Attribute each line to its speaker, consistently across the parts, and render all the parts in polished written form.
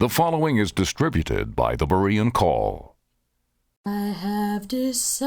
Speaker 1: The following is distributed by the Berean Call.
Speaker 2: I have decided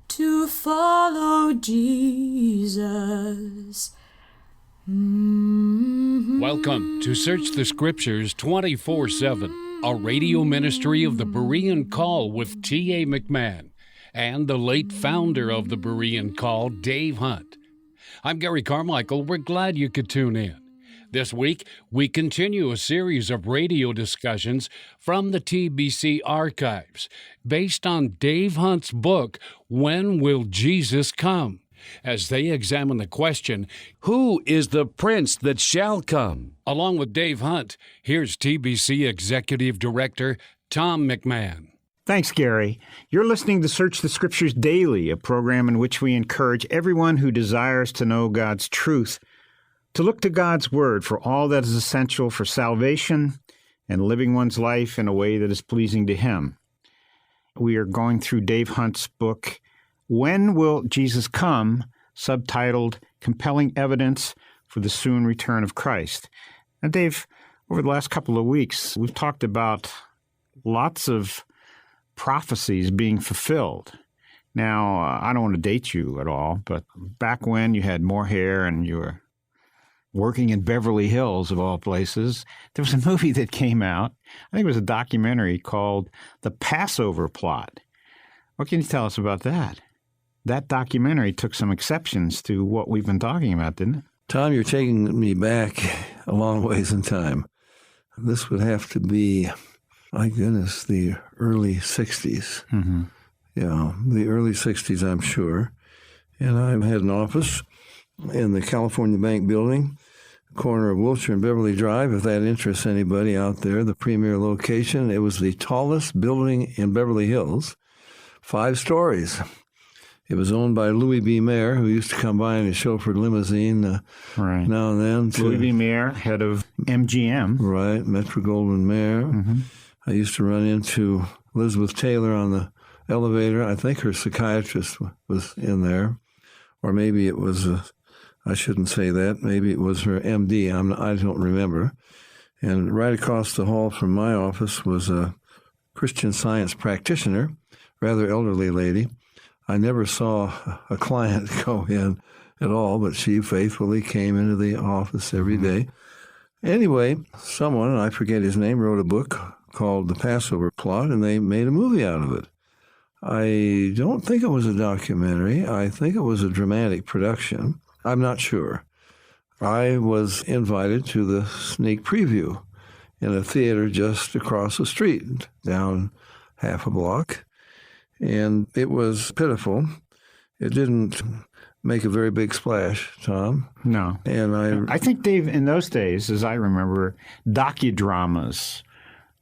Speaker 2: to follow Jesus.
Speaker 3: Welcome to Search the Scriptures 24/7, a radio ministry of the Berean Call with T.A. McMahon and the late founder of the Berean Call, Dave Hunt. I'm Gary Carmichael. We're glad you could tune in. This week, we continue a series of radio discussions from the TBC archives based on Dave Hunt's book, When Will Jesus Come?, as they examine the question, who is the prince that shall come? Along with Dave Hunt, here's TBC Executive Director Tom McMahon.
Speaker 4: Thanks, Gary. You're listening to Search the Scriptures Daily, a program in which we encourage everyone who desires to know God's truth to look to God's Word for all that is essential for salvation and living one's life in a way that is pleasing to Him. We are going through Dave Hunt's book, When Will Jesus Come?, subtitled Compelling Evidence for the Soon Return of Christ. And Dave, over the last couple of weeks, we've talked about lots of prophecies being fulfilled. Now, I don't want to date you at all, but back when you had more hair and you were working in Beverly Hills, of all places, there was a movie that came out. I think it was a documentary called The Passover Plot. What can you tell us about that? That documentary took some exceptions to what we've been talking about, didn't it?
Speaker 5: Tom, you're taking me back a long ways in time. This would have to be, my goodness, the early 60s.
Speaker 4: Mm-hmm.
Speaker 5: Yeah, the early 60s, I'm sure. And I had an office in the California Bank building, corner of Wilshire and Beverly Drive, if that interests anybody out there, the premier location. It was the tallest building in Beverly Hills, 5 stories. It was owned by Louis B. Mayer, who used to come by in his chauffeured limousine
Speaker 4: Right.
Speaker 5: now and then.
Speaker 4: Louis B. Mayer, head of MGM.
Speaker 5: Right, Metro-Goldwyn-Mayer.
Speaker 4: Mm-hmm. I
Speaker 5: used to run into Elizabeth Taylor on the elevator. I think her psychiatrist was in there. Or maybe it was, I shouldn't say that, maybe it was her MD. I don't remember. And right across the hall from my office was a Christian Science practitioner, rather elderly lady. I never saw a client go in at all, but she faithfully came into the office every day. Anyway, someone, and I forget his name, wrote a book called The Passover Plot, and they made a movie out of it. I don't think it was a documentary. I think it was a dramatic production. I'm not sure. I was invited to the sneak preview in a theater just across the street, down half a block. And it was pitiful. It didn't make a very big splash, Tom.
Speaker 4: No.
Speaker 5: And
Speaker 4: I think, Dave, in those days, as I remember, docudramas,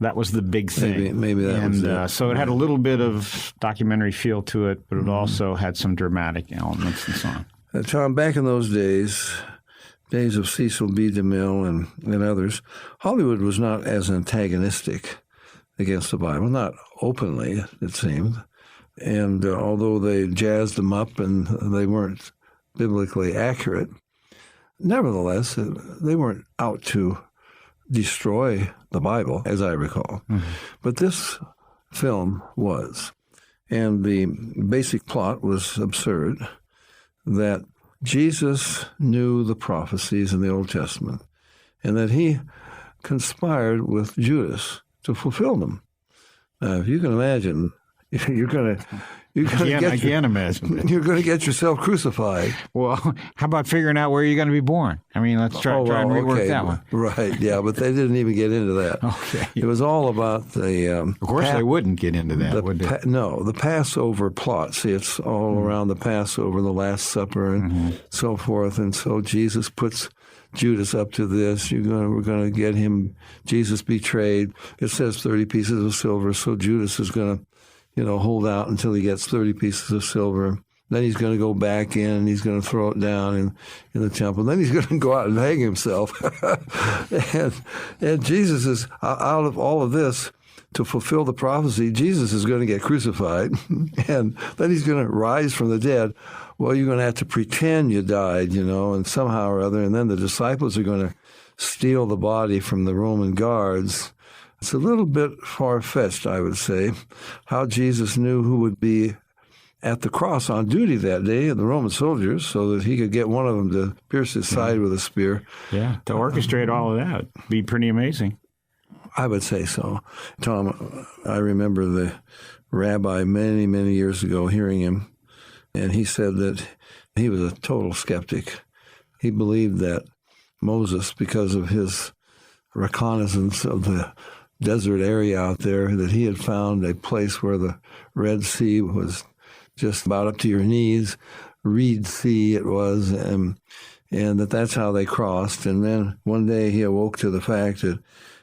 Speaker 4: that was the big thing.
Speaker 5: Maybe that was it.
Speaker 4: So it had a little bit of documentary feel to it, but it also had some dramatic elements and so on.
Speaker 5: Tom, back in those days of Cecil B. DeMille and others, Hollywood was not as antagonistic against the Bible, not openly, it seemed. And although they jazzed them up and they weren't biblically accurate, nevertheless, they weren't out to destroy the Bible, as I recall. Mm-hmm. But this film was. And the basic plot was absurd, that Jesus knew the prophecies in the Old Testament and that he conspired with Judas to fulfill them. Now, if you can imagine, I
Speaker 4: can't imagine it.
Speaker 5: You're going to get yourself crucified.
Speaker 4: Well, how about figuring out where you're going to be born? I mean, let's try and rework that one.
Speaker 5: Right, yeah, but they didn't even get into that.
Speaker 4: Okay.
Speaker 5: It was all about the...
Speaker 4: of course they wouldn't get into that, would they?
Speaker 5: No, the Passover plot. See, it's all around the Passover, the Last Supper, and so forth. And so Jesus puts Judas up to this. We're going to get him. Jesus betrayed. It says 30 pieces of silver, so Judas is going to hold out until he gets 30 pieces of silver. Then he's going to go back in and he's going to throw it down in the temple. Then he's going to go out and hang himself. and Jesus is, out of all of this, to fulfill the prophecy, Jesus is going to get crucified. And then he's going to rise from the dead. Well, you're going to have to pretend you died, and somehow or other. And then the disciples are going to steal the body from the Roman guards. It's a little bit far-fetched, I would say, how Jesus knew who would be at the cross on duty that day, the Roman soldiers, so that he could get one of them to pierce his side with a spear.
Speaker 4: Yeah, to orchestrate all of that would be pretty amazing.
Speaker 5: I would say so. Tom, I remember the rabbi many, many years ago hearing him, and he said that he was a total skeptic. He believed that Moses, because of his reconnaissance of the desert area out there, that he had found a place where the Red Sea was just about up to your knees, Reed Sea it was, and that's how they crossed. And then one day he awoke to the fact that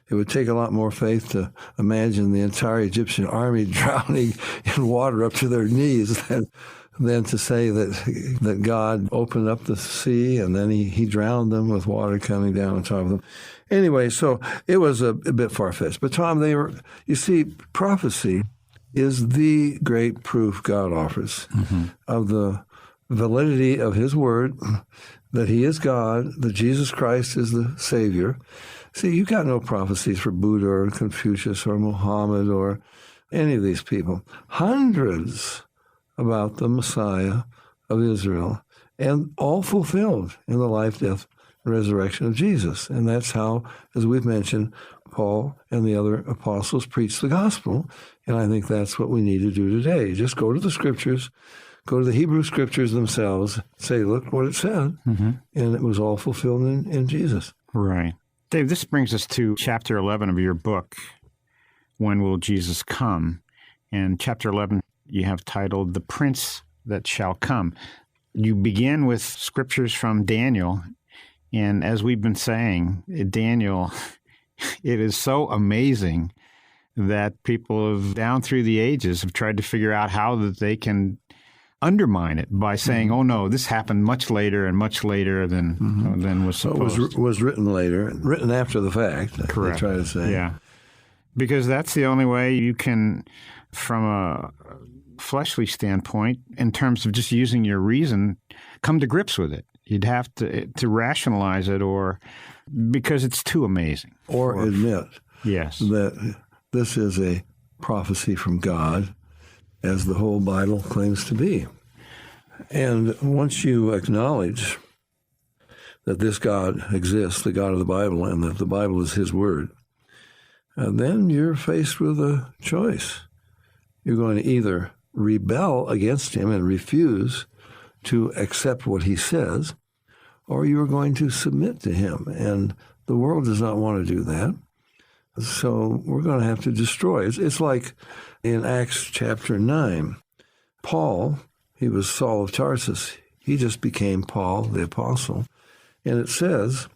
Speaker 5: it would take a lot more faith to imagine the entire Egyptian army drowning in water up to their knees than to say that God opened up the sea and then he drowned them with water coming down on top of them. Anyway, so it was a bit far-fetched. But Tom, you see, prophecy is the great proof God offers of the validity of his word, that he is God, that Jesus Christ is the Savior. See, you got no prophecies for Buddha or Confucius or Muhammad or any of these people. Hundreds about the Messiah of Israel, and all fulfilled in the life, death, and resurrection of Jesus. And that's how, as we've mentioned, Paul and the other apostles preached the gospel. And I think that's what we need to do today. Just go to the Scriptures, go to the Hebrew Scriptures themselves, say, look what it said, and it was all fulfilled in Jesus.
Speaker 4: Right. Dave, this brings us to chapter 11 of your book, When Will Jesus Come? And chapter 11, you have titled, The Prince That Shall Come. You begin with scriptures from Daniel, and as we've been saying, Daniel, it is so amazing that people have, down through the ages, have tried to figure out how that they can undermine it by saying, oh, no, this happened much later than was supposed.
Speaker 5: So it was written later, written after the fact,
Speaker 4: Correct.
Speaker 5: They try to say.
Speaker 4: Yeah. Because that's the only way you can, from a fleshly standpoint, in terms of just using your reason, come to grips with it. You'd have to rationalize it, or because it's too amazing.
Speaker 5: Or admit
Speaker 4: that
Speaker 5: this is a prophecy from God, as the whole Bible claims to be. And once you acknowledge that this God exists, the God of the Bible, and that the Bible is his word, then you're faced with a choice. You're going to either rebel against him and refuse to accept what he says, or you're going to submit to him. And the world does not want to do that. So we're going to have to destroy it. It's like in Acts chapter 9, Paul, he was Saul of Tarsus. He just became Paul, the apostle. And it says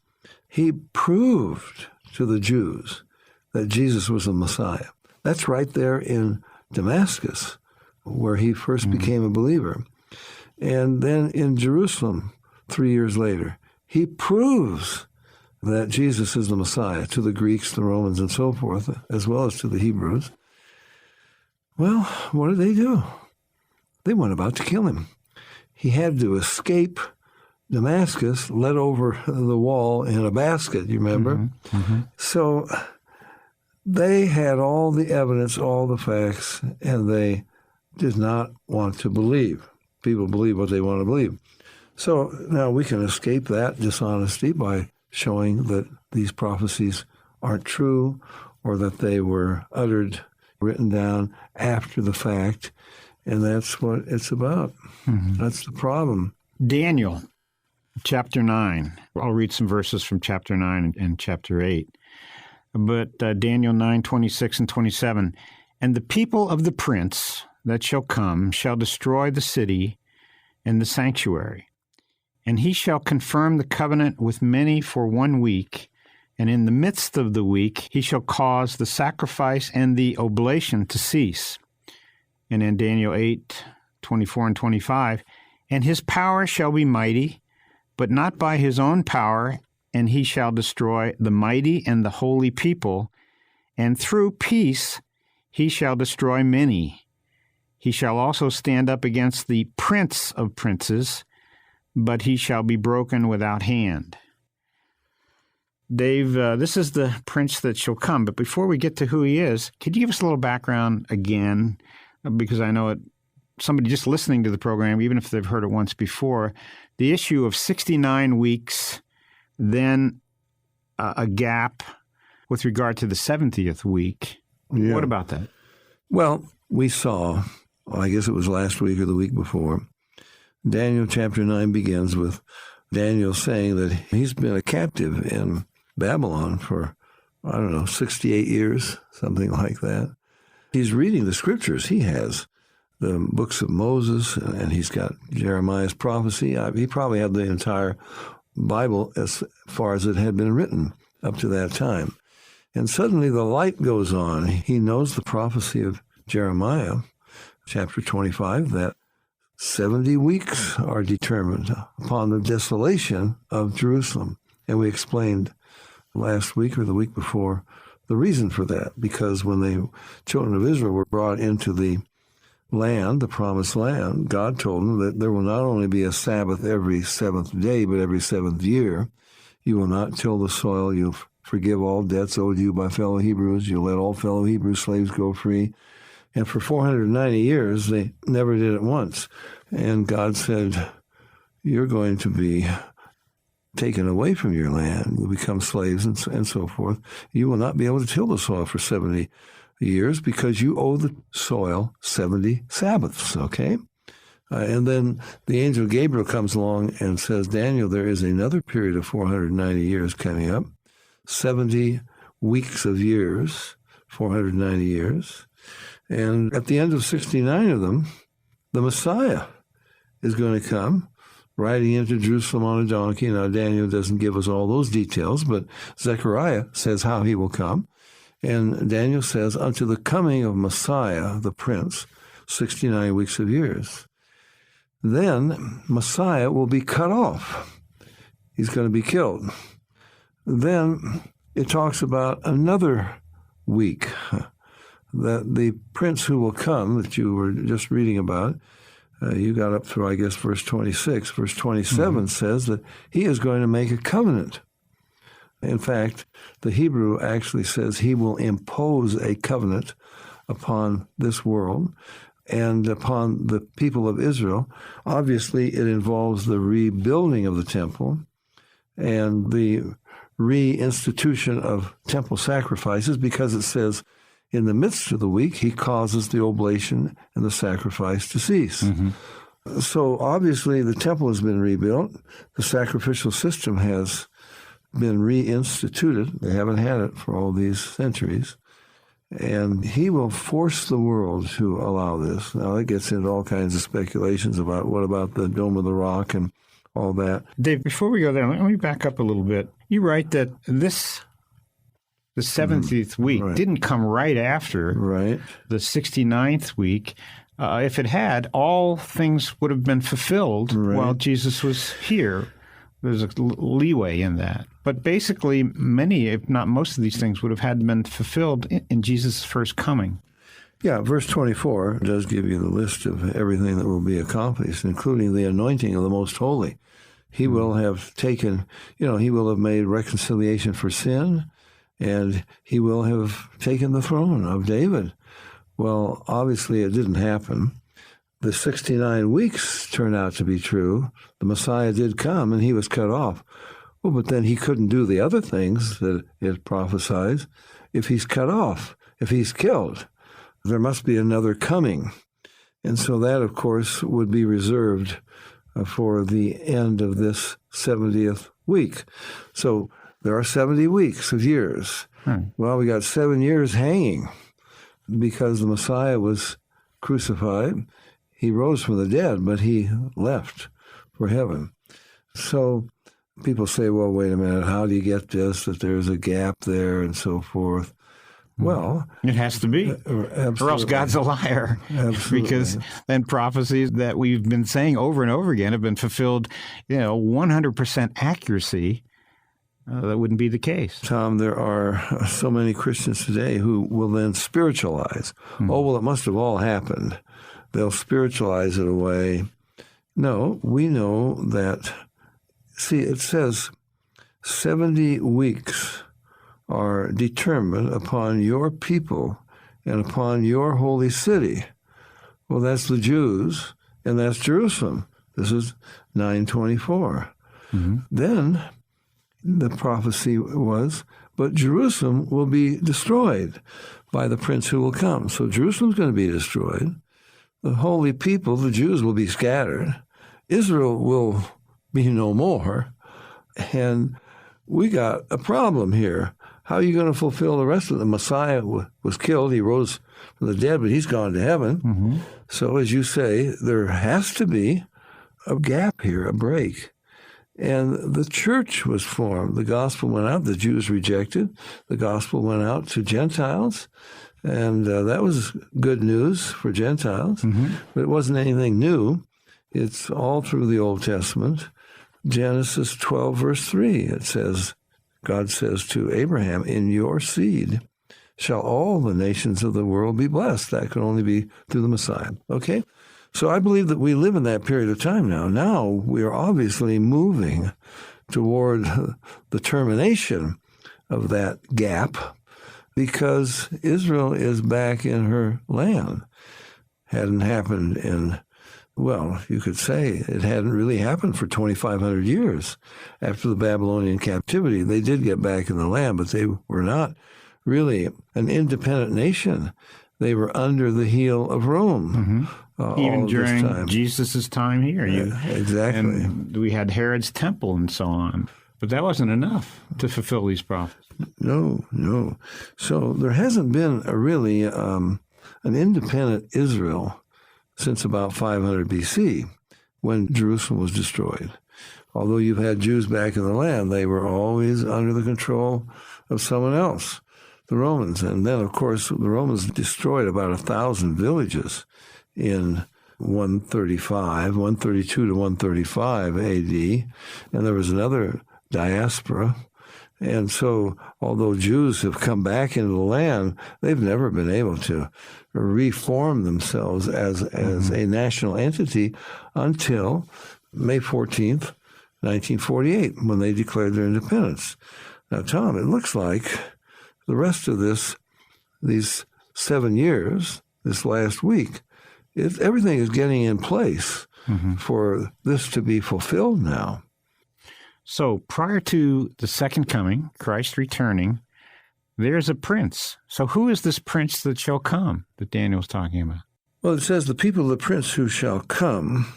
Speaker 5: he proved to the Jews that Jesus was the Messiah. That's right there in Damascus, where he first became a believer. And then in Jerusalem, 3 years later, he proves that Jesus is the Messiah to the Greeks, the Romans, and so forth, as well as to the Hebrews. Well, what did they do? They went about to kill him. He had to escape Damascus, led over the wall in a basket, you remember? So they had all the evidence, all the facts, and they did not want to believe. People believe what they want to believe. So now we can escape that dishonesty by showing that these prophecies aren't true, or that they were uttered, written down after the fact, and that's what it's about. That's the problem.
Speaker 4: Daniel, chapter 9. I'll read some verses from chapter 9 and chapter 8. But Daniel 9:26 and 27, and the people of the prince that shall come shall destroy the city and the sanctuary. And he shall confirm the covenant with many for 1 week, and in the midst of the week he shall cause the sacrifice and the oblation to cease. And in Daniel 8:24 and 25, and his power shall be mighty, but not by his own power, and he shall destroy the mighty and the holy people, and through peace he shall destroy many. He shall also stand up against the prince of princes, but he shall be broken without hand. Dave, this is the prince that shall come. But before we get to who he is, could you give us a little background again? Because I know somebody just listening to the program, even if they've heard it once before, the issue of 69 weeks, then a gap with regard to the 70th week.
Speaker 5: Yeah.
Speaker 4: What about that?
Speaker 5: Well, we saw, I guess it was last week or the week before, Daniel chapter 9 begins with Daniel saying that he's been a captive in Babylon for, 68 years, something like that. He's reading the scriptures. He has the books of Moses, and he's got Jeremiah's prophecy. He probably had the entire Bible as far as it had been written up to that time. And suddenly the light goes on. He knows the prophecy of Jeremiah, chapter 25, that 70 weeks are determined upon the desolation of Jerusalem. And we explained last week or the week before the reason for that, because when the children of Israel were brought into the land, the promised land, God told them that there will not only be a Sabbath every seventh day, but every seventh year. You will not till the soil. You'll forgive all debts owed you by fellow Hebrews. You'll let all fellow Hebrew slaves go free. And for 490 years, they never did it once. And God said, you're going to be taken away from your land. You'll become slaves and so forth. You will not be able to till the soil for 70 years because you owe the soil 70 Sabbaths, okay? And then the angel Gabriel comes along and says, Daniel, there is another period of 490 years coming up, 70 weeks of years, 490 years. And at the end of 69 of them, the Messiah is going to come riding into Jerusalem on a donkey. Now, Daniel doesn't give us all those details, but Zechariah says how he will come. And Daniel says, unto the coming of Messiah, the prince, 69 weeks of years. Then Messiah will be cut off. He's going to be killed. Then it talks about another week, that the prince who will come, that you were just reading about, you got up through, I guess, verse 26. Verse 27 says that he is going to make a covenant. In fact, the Hebrew actually says he will impose a covenant upon this world and upon the people of Israel. Obviously, it involves the rebuilding of the temple and the reinstitution of temple sacrifices, because it says in the midst of the week, he causes the oblation and the sacrifice to cease. Mm-hmm. So obviously the temple has been rebuilt. The sacrificial system has been reinstituted. They haven't had it for all these centuries. And he will force the world to allow this. Now, it gets into all kinds of speculations about what about the Dome of the Rock and all that.
Speaker 4: Dave, before we go there, let me back up a little bit. You write that the 70th week didn't come right after the 69th week. If it had, all things would have been fulfilled while Jesus was here. There's a leeway in that. But basically, many, if not most of these things would have had been fulfilled in Jesus' first coming.
Speaker 5: Yeah, verse 24 does give you the list of everything that will be accomplished, including the anointing of the Most Holy. He will have taken, he will have made reconciliation for sin, and he will have taken the throne of David. Well, obviously it didn't happen. The 69 weeks turned out to be true. The Messiah did come, and he was cut off. Well, but then he couldn't do the other things that it prophesies. If he's cut off, if he's killed, there must be another coming. And so that, of course, would be reserved for the end of this 70th week. So there are 70 weeks of years. Well, we got 7 years hanging because the Messiah was crucified. He rose from the dead, but he left for heaven. So people say, well, wait a minute, how do you get this, that there's a gap there and so forth? Well,
Speaker 4: it has to be, or else God's a liar.
Speaker 5: Absolutely.
Speaker 4: Because then prophecies that we've been saying over and over again have been fulfilled, 100% accuracy. That wouldn't be the case.
Speaker 5: Tom, there are so many Christians today who will then spiritualize. Oh, well, it must have all happened. They'll spiritualize it away. No, we know that, see, it says 70 weeks are determined upon your people and upon your holy city. Well, that's the Jews, and that's Jerusalem. This is 924. Then the prophecy was, but Jerusalem will be destroyed by the prince who will come. So Jerusalem's going to be destroyed. The holy people, the Jews, will be scattered. Israel will be no more. And we got a problem here. How are you going to fulfill the rest of the Messiah was killed. He rose from the dead, but he's gone to heaven. So as you say, there has to be a gap here, a break. And the church was formed. The gospel went out. The Jews rejected. The gospel went out to Gentiles. And that was good news for Gentiles. But it wasn't anything new. It's all through the Old Testament. Genesis 12, verse 3, it says, God says to Abraham, in your seed shall all the nations of the world be blessed. That could only be through the Messiah. Okay? So I believe that we live in that period of time now. Now we are obviously moving toward the termination of that gap because Israel is back in her land. Hadn't happened in, well, you could say it hadn't really happened for 2,500 years. After the Babylonian captivity, they did get back in the land, but they were not really an independent nation. They were under the heel of Rome.
Speaker 4: Even during Jesus' time here.
Speaker 5: Exactly.
Speaker 4: And we had Herod's temple and so on. But that wasn't enough to fulfill these prophecies.
Speaker 5: No. So there hasn't been an independent Israel since about 500 BC when Jerusalem was destroyed. Although you've had Jews back in the land, they were always under the control of someone else, the Romans. And then, of course, the Romans destroyed about 1,000 villages in 132 to 135 AD, and there was another diaspora. And so, although Jews have come back into the land, they've never been able to reform themselves as a national entity until May 14th, 1948, when they declared their independence. Now, Tom, it looks like the rest of these 7 years, this last week, everything is getting in place for this to be fulfilled now.
Speaker 4: So prior to the second coming, Christ returning, there's a prince. So who is this prince that shall come that Daniel's talking about?
Speaker 5: Well, it says the people of the prince who shall come.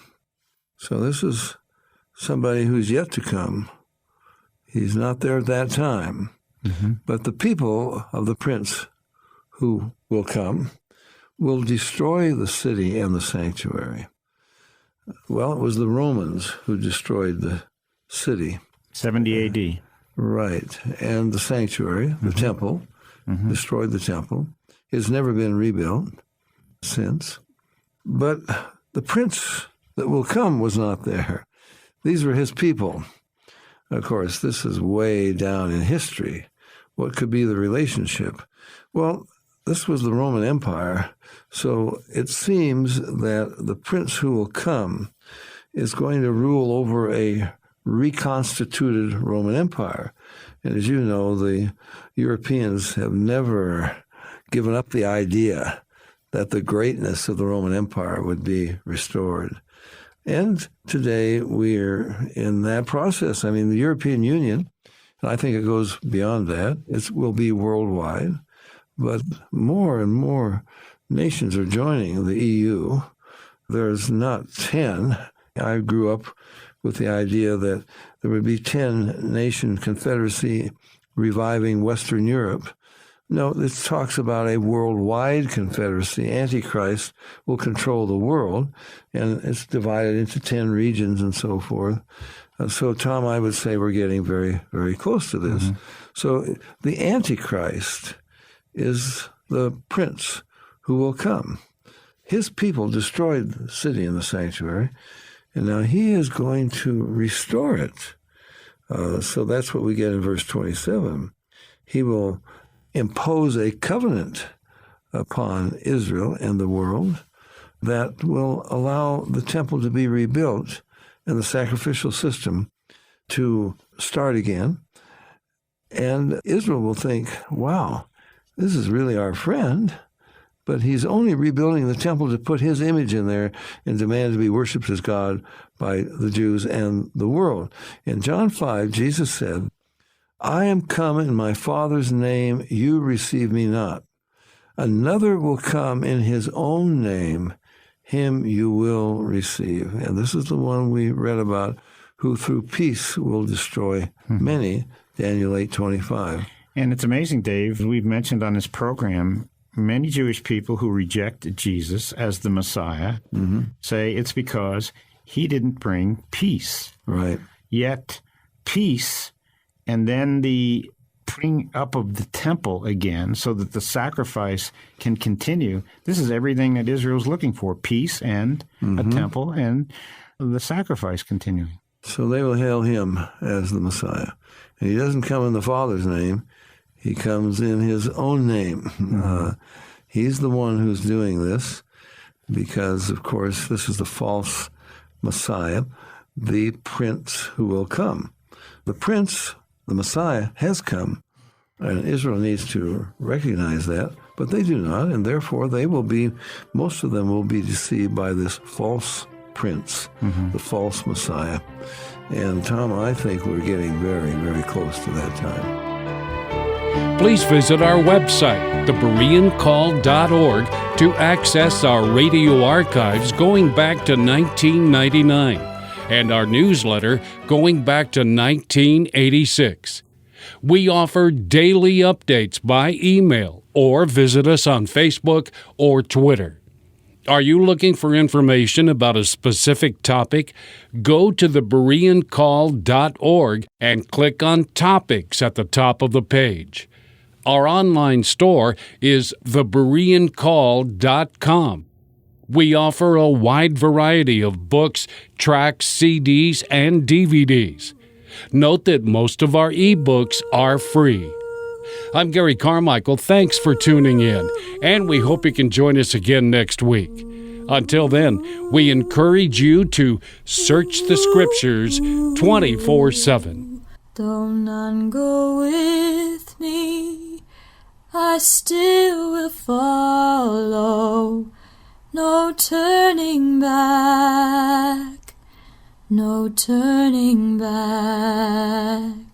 Speaker 5: So this is somebody who's yet to come. He's not there at that time. But the people of the prince who will come will destroy the city and the sanctuary. Well, it was the Romans who destroyed the city.
Speaker 4: 70 A.D.
Speaker 5: Right. And the sanctuary, the temple, destroyed the temple. It's never been rebuilt since. But the prince that will come was not there. These were his people. Of course, this is way down in history. What could be the relationship? Well, this was the Roman Empire, so it seems that the prince who will come is going to rule over a reconstituted Roman Empire. And as you know, the Europeans have never given up the idea that the greatness of the Roman Empire would be restored. And today we're in that process. I mean, the European Union, and I think it goes beyond that, it will be worldwide, but more and more nations are joining the EU. There's not 10. I grew up with the idea that there would be 10-nation confederacy reviving Western Europe. No, this talks about a worldwide confederacy. Antichrist will control the world, and it's divided into 10 regions and so forth. So, Tom, I would say we're getting very, very close to this. So the Antichrist is the prince who will come. His people destroyed the city and the sanctuary, and now he is going to restore it. So that's what we get in verse 27. He will impose a covenant upon Israel and the world that will allow the temple to be rebuilt and the sacrificial system to start again. And Israel will think, wow, this is really our friend, but he's only rebuilding the temple to put his image in there and demand to be worshipped as God by the Jews and the world. In John 5, Jesus said, I am come in my Father's name, you receive me not. Another will come in his own name, him you will receive. And this is the one we read about, who through peace will destroy many, Daniel 8:25.
Speaker 4: And it's amazing, Dave, we've mentioned on this program, many Jewish people who reject Jesus as the Messiah say it's because he didn't bring peace.
Speaker 5: Right.
Speaker 4: Yet peace, and then the putting up of the temple again so that the sacrifice can continue. This is everything that Israel's looking for, peace and a temple and the sacrifice continuing.
Speaker 5: So they will hail him as the Messiah. And he doesn't come in the Father's name. He comes in his own name. He's the one who's doing this because, of course, this is the false Messiah, the prince who will come. The prince, the Messiah, has come, and Israel needs to recognize that, but they do not, and therefore most of them will be deceived by this false prince, the false Messiah. And Tom, I think we're getting very, very close to that time.
Speaker 3: Please visit our website, thebereancall.org, to access our radio archives going back to 1999 and our newsletter going back to 1986. We offer daily updates by email or visit us on Facebook or Twitter. Are you looking for information about a specific topic? Go to thebereancall.org and click on Topics at the top of the page. Our online store is thebereancall.com. We offer a wide variety of books, tracts, CDs, and DVDs. Note that most of our ebooks are free. I'm Gary Carmichael. Thanks for tuning in, and we hope you can join us again next week. Until then, we encourage you to search the Scriptures 24/7.
Speaker 2: Though none go with me, I still will follow. No turning back, no turning back.